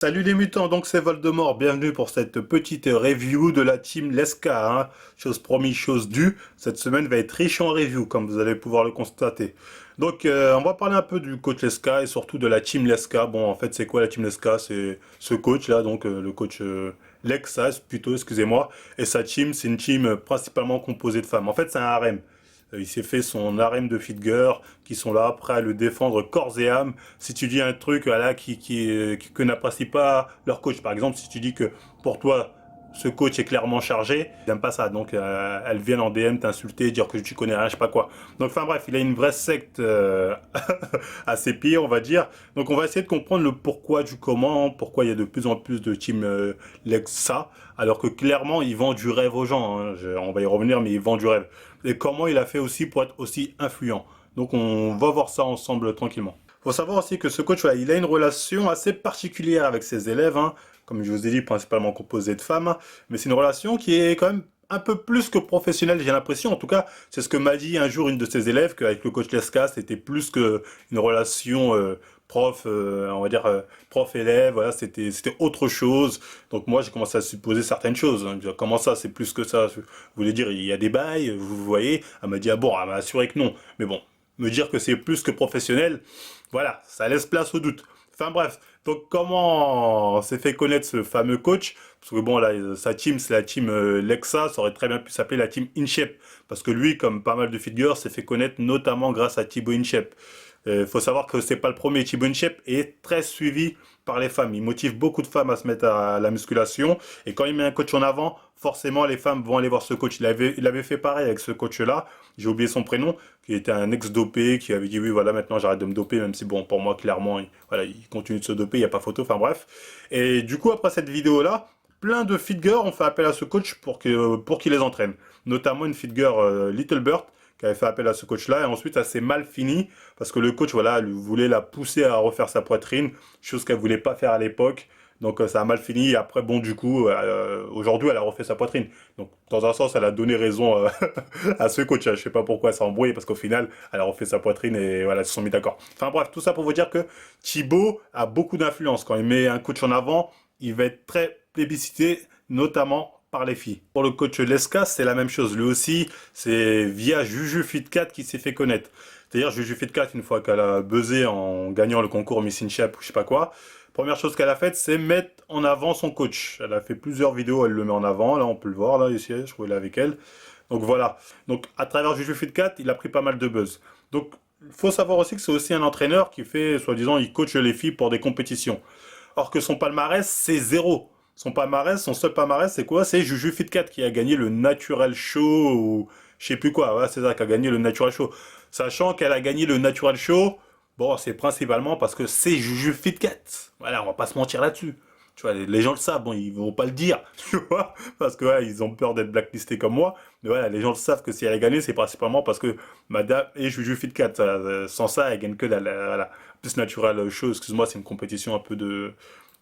Salut les mutants, donc c'est Voldemort, bienvenue pour cette petite review de la team Leska, hein. Chose promise, chose due, cette semaine va être riche en review, comme vous allez pouvoir le constater. Donc on va parler un peu du coach Leska et surtout de la team Leska. Bon, en fait c'est quoi la team Leska? C'est ce coach là, donc le coach Lexa plutôt, excusez-moi, et sa team, c'est une team principalement composée de femmes. En fait c'est un harem. Il s'est fait son harem de fit girls qui sont là, prêts à le défendre corps et âme. Si tu dis un truc là, que n'apprécie pas leur coach, par exemple, si tu dis que pour toi, ce coach est clairement chargé, ils n'aiment pas ça. Donc, elles viennent en DM t'insulter, dire que tu connais rien, je sais pas quoi. Donc, enfin bref, il a une vraie secte à ses pieds, on va dire. Donc, on va essayer de comprendre le pourquoi du comment, pourquoi il y a de plus en plus de team Lexa, alors que clairement, ils vendent du rêve aux gens, hein. On va y revenir, mais ils vendent du rêve. Et comment il a fait aussi pour être aussi influent. Donc on va voir ça ensemble tranquillement. Il faut savoir aussi que ce coach, voilà, il a une relation assez particulière avec ses élèves, hein, comme je vous ai dit, principalement composée de femmes, mais c'est une relation qui est quand même un peu plus que professionnelle, j'ai l'impression. En tout cas, c'est ce que m'a dit un jour une de ses élèves, qu'avec le coach Leska, c'était plus qu'une relation prof, on va dire prof-élève, voilà, c'était autre chose. Donc moi, j'ai commencé à supposer certaines choses, hein. Dire, comment ça, c'est plus que ça? Vous voulez dire, il y a des bails, vous voyez? Elle m'a dit, ah bon, elle m'a assuré que non. Mais bon, me dire que c'est plus que professionnel, voilà, ça laisse place au doute. Enfin bref, donc comment s'est fait connaître ce fameux coach? Parce que bon, là, sa team, c'est la team Lexa, ça aurait très bien pu s'appeler la team InShape. Parce que lui, comme pas mal de figures, s'est fait connaître notamment grâce à Thibaut InShape. Il faut savoir que c'est pas le premier. Thibaut InShape est très suivi par les femmes. Il motive beaucoup de femmes à se mettre à la musculation. Et quand il met un coach en avant, forcément, les femmes vont aller voir ce coach. Il avait fait pareil avec ce coach-là. J'ai oublié son prénom, qui était un ex-dopé, qui avait dit oui, voilà, maintenant j'arrête de me doper, même si bon, pour moi, clairement, voilà, il continue de se doper, il n'y a pas photo, enfin bref. Et du coup, après cette vidéo-là, plein de fit girls ont fait appel à ce coach pour qu'il les entraîne. Notamment une fit girl Little Bird, qui avait fait appel à ce coach-là, et ensuite ça s'est mal fini, parce que le coach, voilà, lui voulait la pousser à refaire sa poitrine, chose qu'elle voulait pas faire à l'époque. Donc ça a mal fini. Et après, bon, du coup, aujourd'hui, elle a refait sa poitrine. Donc, dans un sens, elle a donné raison à ce coach. Je sais pas pourquoi elle s'est embrouillée, parce qu'au final, elle a refait sa poitrine et voilà, ils se sont mis d'accord. Enfin bref, tout ça pour vous dire que Thibaut a beaucoup d'influence. Quand il met un coach en avant, il va être très plébiscité, notamment par les filles. Pour le coach Leska, c'est la même chose. Lui aussi, c'est via Juju Fit4 qu'il s'est fait connaître. C'est-à-dire Juju Fit4, une fois qu'elle a buzzé en gagnant le concours Miss InShape ou je sais pas quoi, première chose qu'elle a faite, c'est mettre en avant son coach. Elle a fait plusieurs vidéos, elle le met en avant. Là, on peut le voir, là, ici, je trouvais là avec elle. Donc voilà. Donc à travers Juju Fit 4, il a pris pas mal de buzz. Donc il faut savoir aussi que c'est aussi un entraîneur qui fait, soi-disant, il coach les filles pour des compétitions. Or que son palmarès, c'est zéro. Son palmarès, son seul palmarès, c'est quoi? C'est Juju Fit 4 qui a gagné le Natural Show ou je sais plus quoi. Ouais, c'est ça, qui a gagné le Natural Show. Sachant qu'elle a gagné le Natural Show, bon, c'est principalement parce que c'est Juju Fit 4. Voilà, on va pas se mentir là-dessus. Tu vois, les gens le savent, bon, ils vont pas le dire, tu vois, parce que ouais, ils ont peur d'être blacklistés comme moi. Mais voilà, les gens le savent que si elle a gagné, c'est principalement parce que Madame et Juju Fit 4. Sans ça, elle gagne que voilà. Plus Natural Show, excuse-moi, c'est une compétition un peu de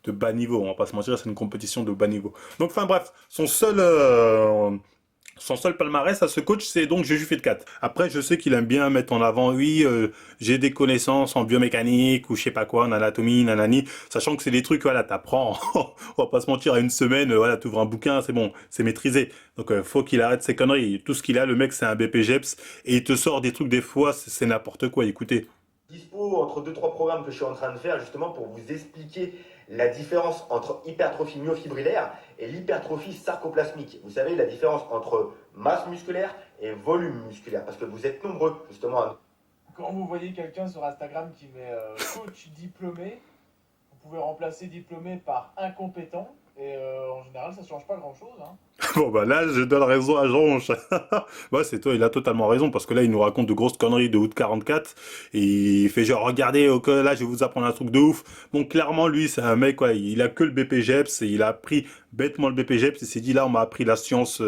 bas niveau, on va pas se mentir, c'est une compétition de bas niveau. Donc, enfin bref, son seul palmarès à ce coach, c'est donc Juju Fit 4. Après, je sais qu'il aime bien mettre en avant, oui, j'ai des connaissances en biomécanique ou je sais pas quoi, en anatomie, nanani, sachant que c'est des trucs, voilà, t'apprends, on va pas se mentir, à une semaine, voilà, t'ouvres un bouquin, c'est bon, c'est maîtrisé. Donc, faut qu'il arrête ses conneries. Tout ce qu'il a, le mec, c'est un BPGEPS et il te sort des trucs des fois, c'est n'importe quoi, écoutez. Dispo entre deux trois programmes que je suis en train de faire justement pour vous expliquer la différence entre hypertrophie myofibrillaire et l'hypertrophie sarcoplasmique. Vous savez la différence entre masse musculaire et volume musculaire parce que vous êtes nombreux justement à... Quand vous voyez quelqu'un sur Instagram qui met coach diplômé, vous pouvez remplacer diplômé par incompétent. Et en général, ça ne change pas grand-chose, hein. Bon bah là je donne raison à Jonche. Ouais c'est toi, il a totalement raison parce que là il nous raconte de grosses conneries de août 44 et il fait genre regardez ok, là je vais vous apprendre un truc de ouf. Bon clairement lui c'est un mec quoi, il a que le BPGEPS et il a appris bêtement le BPGEPS et s'est dit là on m'a appris la science,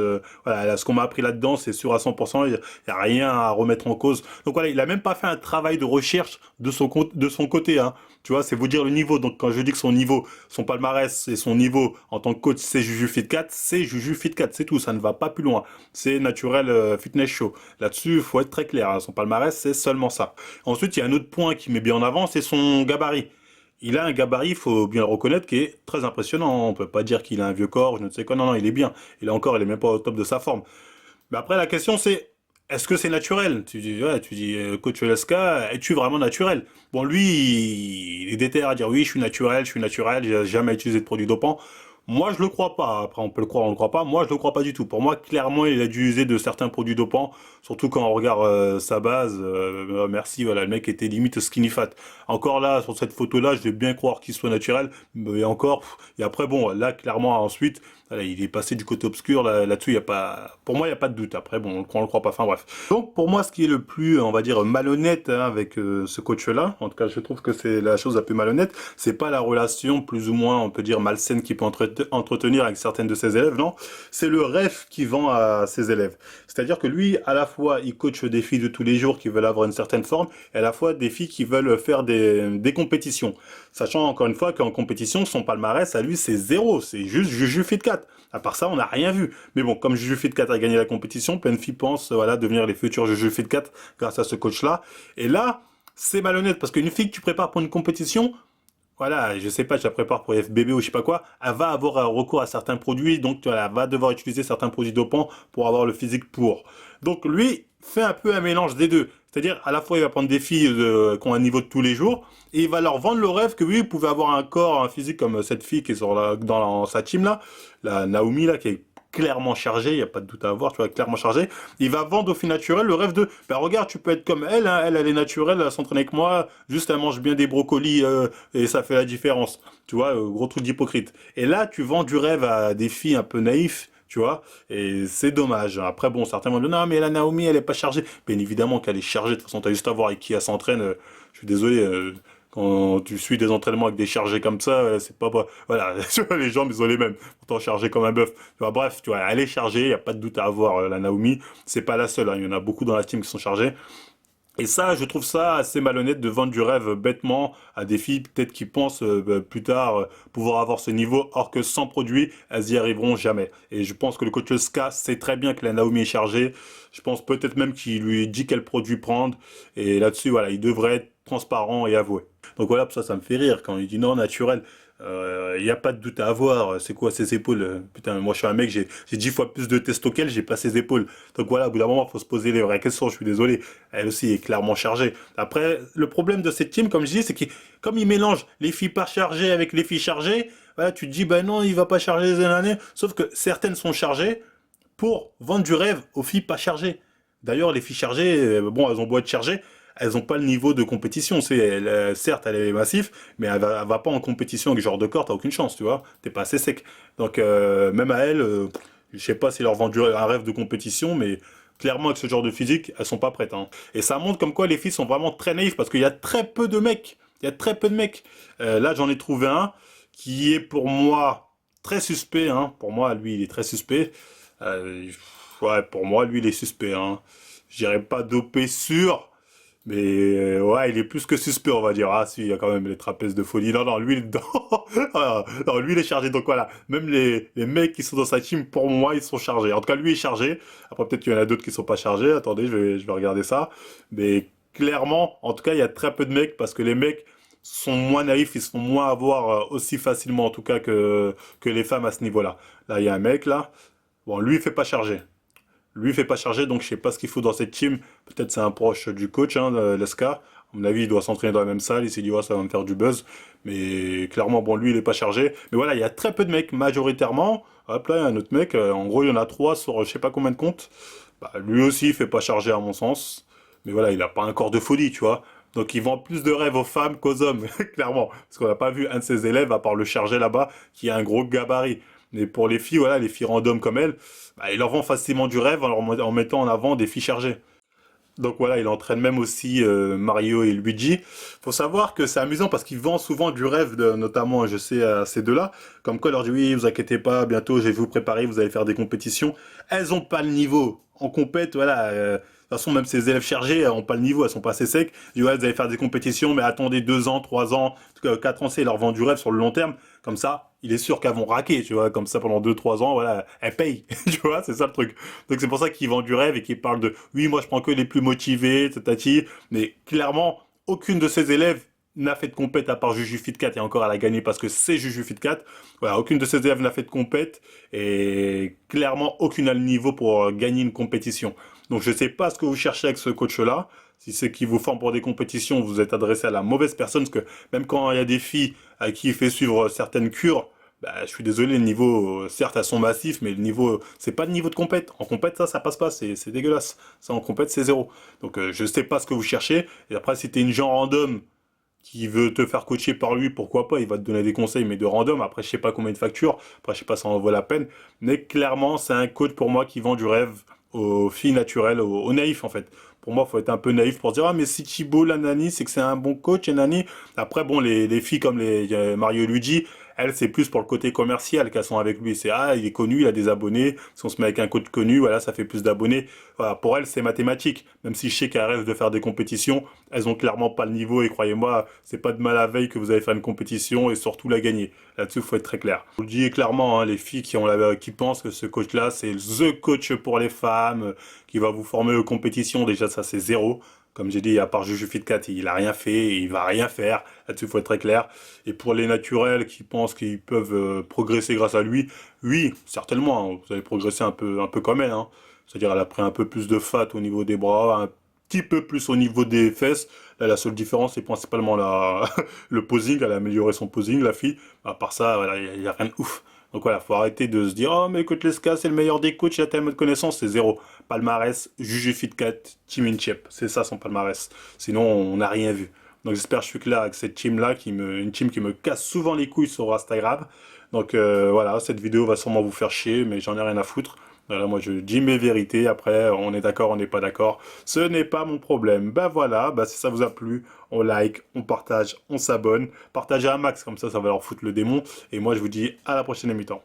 voilà là, ce qu'on m'a appris là-dedans c'est sûr à 100%, il y a rien à remettre en cause. Donc voilà il a même pas fait un travail de recherche de son côté hein. Tu vois, c'est vous dire le niveau. Donc quand je dis que son niveau, son palmarès et son niveau en tant que coach, c'est Juju Fit 4, c'est Juju Fit 4, c'est tout. Ça ne va pas plus loin. C'est Naturel Fitness Show. Là-dessus, il faut être très clair, hein. Son palmarès, c'est seulement ça. Ensuite, il y a un autre point qui met bien en avant, c'est son gabarit. il a un gabarit, il faut bien le reconnaître, qui est très impressionnant. On peut pas dire qu'il a un vieux corps, je ne sais quoi. Non, non, il est bien. Il est même pas au top de sa forme. Mais après, la question c'est, est-ce que c'est naturel? Tu dis, ouais, coach LSK, es-tu vraiment naturel? Bon, lui, il est déter à dire oui, je suis naturel, j'ai jamais utilisé de produits dopants. Moi, je le crois pas. Après, on peut le croire, on le croit pas. Moi, je le crois pas du tout. Pour moi, clairement, il a dû user de certains produits dopants, surtout quand on regarde sa base. Merci, voilà, le mec était limite skinny fat. Encore là, sur cette photo-là, je vais bien croire qu'il soit naturel, mais encore. Et après, bon, là, clairement, ensuite. Voilà, il est passé du côté obscur, là-dessus, il y a pas, pour moi, il n'y a pas de doute. Après, bon, on le croit pas, enfin bref. Donc, pour moi, ce qui est le plus, on va dire, malhonnête hein, avec ce coach-là, en tout cas, je trouve que c'est la chose la plus malhonnête, c'est pas la relation plus ou moins, on peut dire, malsaine qu'il peut entretenir avec certaines de ses élèves, non, c'est le rêve qu'il vend à ses élèves. C'est-à-dire que lui, à la fois, il coach des filles de tous les jours qui veulent avoir une certaine forme, et à la fois des filles qui veulent faire des compétitions. Sachant encore une fois qu'en compétition, son palmarès à lui, c'est zéro, c'est juste Juju Fit 4. À part ça, on n'a rien vu. Mais bon, comme Juju Fit 4 a gagné la compétition, plein de filles pensent voilà, devenir les futurs Juju Fit 4 grâce à ce coach-là. Et là, c'est malhonnête parce qu'une fille que tu prépares pour une compétition, voilà, je sais pas, je la prépare pour FBB ou je sais pas quoi, elle va avoir recours à certains produits, donc voilà, elle va devoir utiliser certains produits dopants pour avoir le physique pour. Donc lui fait un peu un mélange des deux. C'est-à-dire, à la fois, il va prendre des filles qui ont un niveau de tous les jours, et il va leur vendre le rêve que oui, vous pouvez avoir un corps, un physique comme cette fille qui est dans sa team là, la Naomi là, qui est clairement chargée, il n'y a pas de doute à avoir, tu vois, clairement chargée. Il va vendre aux filles naturelles le rêve de, ben regarde, tu peux être comme elle, hein, elle est naturelle, elle s'entraîne avec moi, juste elle mange bien des brocolis et ça fait la différence. Tu vois, gros truc d'hypocrite. Et là, tu vends du rêve à des filles un peu naïfs, tu vois, et c'est dommage. Après, bon, certains vont dire, non, mais la Naomi, elle est pas chargée. Bien évidemment qu'elle est chargée, de toute façon, t'as juste à voir avec qui elle s'entraîne. Je suis désolé, quand tu suis des entraînements avec des chargés comme ça, c'est pas. Voilà, tu vois, les jambes, ils ont les mêmes. Pourtant, chargé comme un bœuf. Tu vois, bref, tu vois, elle est chargée, il n'y a pas de doute à avoir, la Naomi. C'est pas la seule, hein, il y en a beaucoup dans la team qui sont chargés. Et ça, je trouve ça assez malhonnête de vendre du rêve bêtement à des filles peut-être qui pensent plus tard pouvoir avoir ce niveau, or que sans produit, elles y arriveront jamais. Et je pense que le coach Ska sait très bien que la Naomi est chargée. Je pense peut-être même qu'il lui dit quel produit prendre. Et là-dessus, voilà, il devrait être transparent et avouer. Donc voilà, ça me fait rire quand il dit non, naturel. Il n'y a pas de doute à avoir. C'est quoi ses épaules? Putain, moi je suis un mec, j'ai 10 fois plus de testo qu'elle, j'ai pas ses épaules. Donc voilà, au bout d'un moment, il faut se poser les vraies questions. Je suis désolé. Elle aussi est clairement chargée. Après, le problème de cette team, comme je dis, c'est que comme il mélange les filles pas chargées avec les filles chargées, voilà, tu te dis, ben non, il va pas charger les années. Sauf que certaines sont chargées pour vendre du rêve aux filles pas chargées. D'ailleurs, les filles chargées, bon, elles ont beau être chargées, elles n'ont pas le niveau de compétition. Certes, elle est massif, mais elle va pas en compétition avec ce genre de corps, t'as aucune chance, tu vois. T'es pas assez sec. Donc, même à elles, je sais pas si leur vend un rêve de compétition, mais clairement, avec ce genre de physique, elles sont pas prêtes. Hein. Et ça montre comme quoi les filles sont vraiment très naïves, parce qu'il y a très peu de mecs. Il y a très peu de mecs. Là, j'en ai trouvé un qui est pour moi très suspect. Hein. Pour moi, lui, il est très suspect. Euh, ouais, pour moi, lui, il est suspect. Hein. Je dirais pas dopé sûr, mais ouais, il est plus que suspect, on va dire. Ah si, il y a quand même les trapèzes de folie. Non, non, lui, il est dedans. Ah, non, lui, il est chargé. Donc voilà, même les mecs qui sont dans sa team, pour moi, ils sont chargés. En tout cas, lui est chargé. Après, peut-être qu'il y en a d'autres qui sont pas chargés. Attendez, je vais regarder ça. Mais clairement, en tout cas, il y a très peu de mecs parce que les mecs sont moins naïfs, ils se font moins avoir aussi facilement, en tout cas, que les femmes à ce niveau-là. Là, il y a un mec, là. Bon, lui, il fait pas charger. Lui, il fait pas charger, donc je sais pas ce qu'il faut dans cette team. Peut-être c'est un proche du coach, hein, Leska. À mon avis, il doit s'entraîner dans la même salle. Il s'est dit, ouais, ça va me faire du buzz. Mais clairement, bon, lui, il est pas chargé. Mais voilà, il y a très peu de mecs, majoritairement. Hop là, il y a un autre mec. En gros, il y en a trois sur je sais pas combien de comptes. Bah, lui aussi, il fait pas charger, à mon sens. Mais voilà, il a pas un corps de folie, tu vois. Donc, il vend plus de rêves aux femmes qu'aux hommes, clairement. Parce qu'on n'a pas vu un de ses élèves, à part le chargé là-bas, qui a un gros gabarit. Mais pour les filles, voilà, les filles random comme elle, bah, il leur vend facilement du rêve en mettant en avant des filles chargées. Donc voilà, il entraîne même aussi Mario et Luigi. Faut savoir que c'est amusant parce qu'il vend souvent du rêve, notamment, je sais, à ces deux-là. Comme quoi, il leur dit, oui, vous inquiétez pas, bientôt, je vais vous préparer, vous allez faire des compétitions. Elles ont pas le niveau. En compète, voilà. De toute façon, même ces élèves chargés ont pas le niveau, elles sont pas assez secs. Ils disent, ouais, vous allez faire des compétitions, mais attendez 2 ans, 3 ans, 4 ans, c'est, ils leur vendent du rêve sur le long terme. Comme ça, il est sûr qu'elles vont raquer, tu vois. Comme ça, pendant 2, 3 ans, voilà, elles payent. Tu vois, c'est ça le truc. Donc c'est pour ça qu'ils vendent du rêve et qu'ils parlent de oui, moi je prends que les plus motivés, tatati. Mais clairement, aucune de ces élèves n'a fait de compète à part Juju Fit 4 et encore elle a gagné parce que c'est Juju Fit 4. Voilà, aucune de ses élèves n'a fait de compète et clairement aucune n'a le niveau pour gagner une compétition. Donc je sais pas ce que vous cherchez avec ce coach-là. Si c'est qui vous forme pour des compétitions, vous êtes adressé à la mauvaise personne parce que même quand il y a des filles à qui il fait suivre certaines cures, bah, je suis désolé, le niveau, certes, elles sont massifs, mais le niveau, c'est pas le niveau de compète. En compète, ça passe pas, c'est dégueulasse. Ça, en compète, c'est zéro. Donc, je sais pas ce que vous cherchez. Et après, si t'es une gens random qui veut te faire coacher par lui, pourquoi pas, il va te donner des conseils, mais de random. Après, je sais pas combien de factures. Après, je sais pas si ça en vaut la peine. Mais clairement, c'est un coach pour moi qui vend du rêve aux filles naturelles, aux naïfs, en fait. Pour moi, il faut être un peu naïf pour se dire, ah, mais si Thibaut, la nani, c'est que c'est un bon coach, et nani. Après, bon, les filles comme Mario et Luigi, elles, c'est plus pour le côté commercial qu'elles sont avec lui. C'est, ah, il est connu, il a des abonnés. Si on se met avec un coach connu, voilà, ça fait plus d'abonnés. Voilà, pour elles, c'est mathématique. Même si je sais qu'elles rêvent de faire des compétitions, elles ont clairement pas le niveau. Et croyez-moi, c'est pas de mal à veille que vous allez faire une compétition et surtout la gagner. Là-dessus, il faut être très clair. Je vous le dis clairement, hein, les filles qui pensent que ce coach-là, c'est the coach pour les femmes, qui va vous former aux compétitions, déjà, ça, c'est zéro. Comme j'ai dit, à part Juju Fit 4, il a rien fait et il va rien faire. Là-dessus, il faut être très clair. Et pour les naturels qui pensent qu'ils peuvent progresser grâce à lui, oui, certainement, hein, vous allez progresser un peu comme elle, hein. C'est-à-dire, elle a pris un peu plus de fat au niveau des bras, un petit peu plus au niveau des fesses. Là, la seule différence, c'est principalement le posing. Elle a amélioré son posing, la fille. À part ça, voilà, il n'y a rien de ouf. Donc voilà, faut arrêter de se dire, oh, mais coach Leska, c'est le meilleur des coachs, il a tellement de connaissances, c'est zéro. Palmarès, Juju Fit 4, Team Inchep. C'est ça son palmarès. Sinon, on n'a rien vu. Donc j'espère que je suis clair avec cette team-là, une team qui me casse souvent les couilles sur Instagram. Donc voilà, cette vidéo va sûrement vous faire chier, mais j'en ai rien à foutre. Voilà, moi je dis mes vérités, après on est d'accord, on n'est pas d'accord, ce n'est pas mon problème. Ben voilà, si ça vous a plu, on like, on partage, on s'abonne, partagez un max, comme ça va leur foutre le démon. Et moi je vous dis à la prochaine émission.